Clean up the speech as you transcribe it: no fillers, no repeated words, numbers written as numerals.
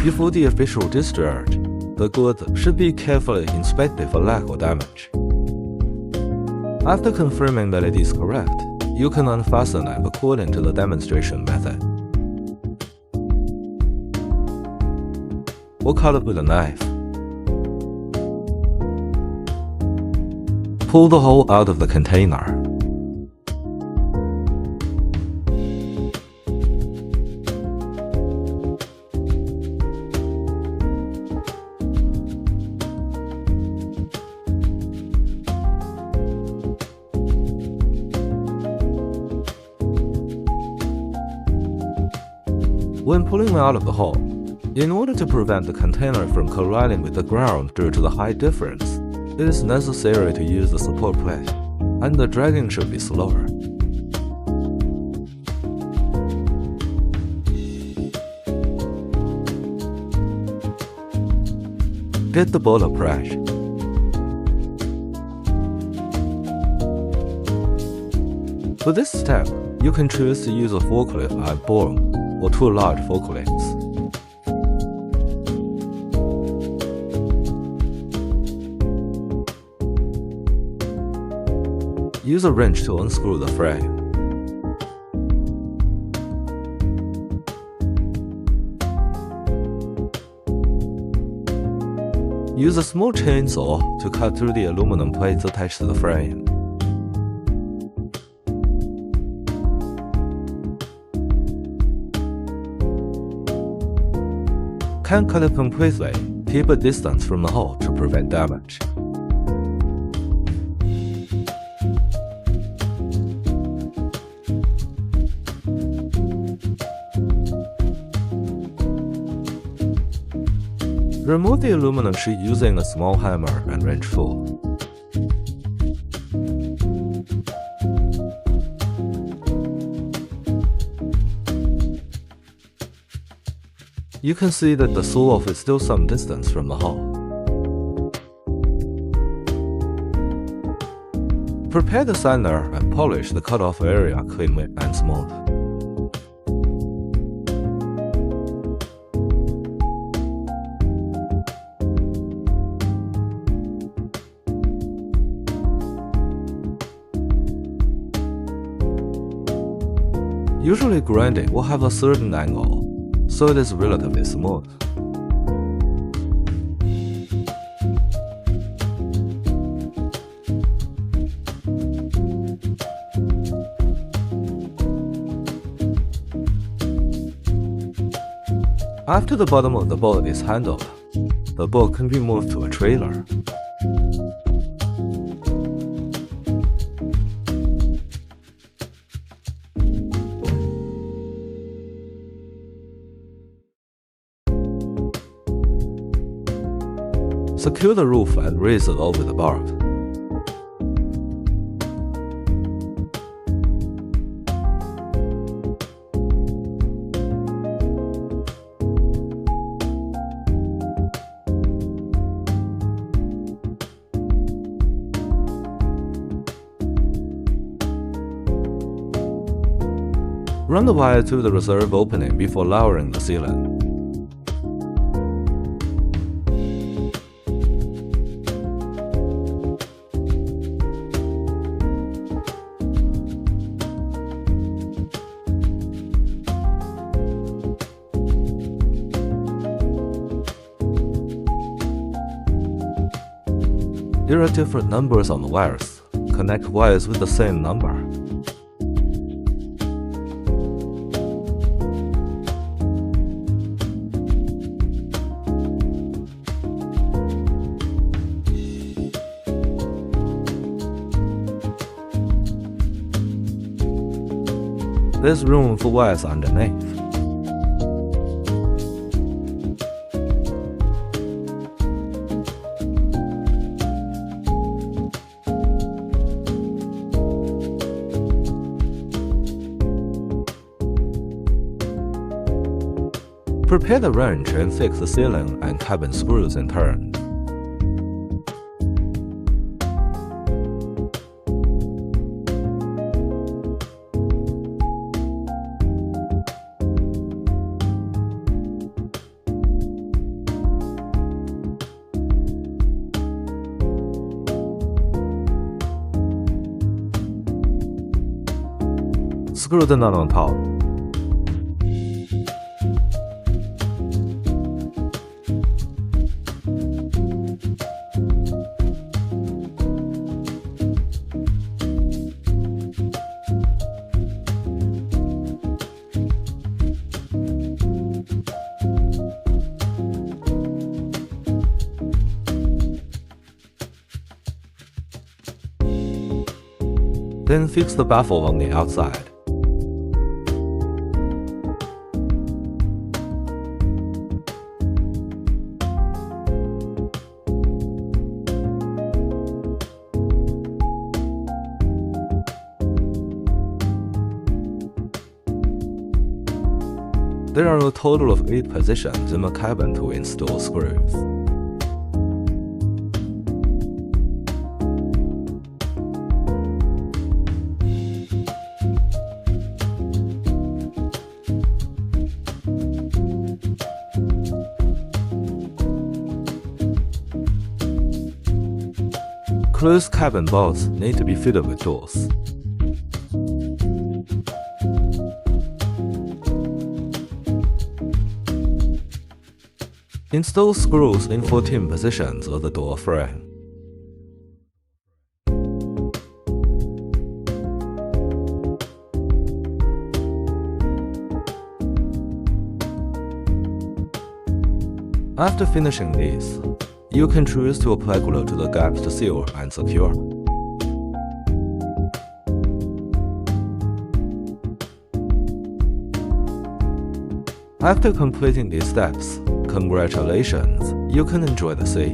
Before the official discharge, the goods should be carefully inspected for lack of damage. After confirming that it is correct, you can unfasten it according to the demonstration method. Or cut it with a knife. Pull the hole out of the container. When pulling out of the hole, in order to prevent the container from colliding with the ground due to the height difference, it is necessary to use the support plate, and the dragging should be slower. Get the ball approach. For this step, you can choose to use a forklift and boom, or two large forklifts. Use a wrench to unscrew the frame. Use a small chainsaw to cut through the aluminum plates attached to the frame. Can't cut it completely, keep a distance from the hole to prevent damage. Remove the aluminum sheet using a small hammer and wrench tool. You can see that the sew-off is still some distance from the hole. Prepare the sander and polish the cut-off area cleanly and smooth. Usually grinding will have a certain angle, so it is relatively smooth. After the bottom of the boat is handled, the boat can be moved to a trailer. Secure the roof and raise it over the bark. Run the wire through the reserve opening before lowering the sealant. There are different numbers on the wires. Connect wires with the same number. There's room for wires underneath. Prepare the wrench and fix the ceiling and cabin screws in turn. Screw the nut on top. Then fix the baffle on the outside. There are a total of 8 positions in the cabin to install screws. Closed cabin bolts need to be fitted with doors. Install screws in 14 positions of the door frame. After finishing these, you can choose to apply glue to the gaps to seal and secure. After completing these steps, congratulations, you can enjoy the sea.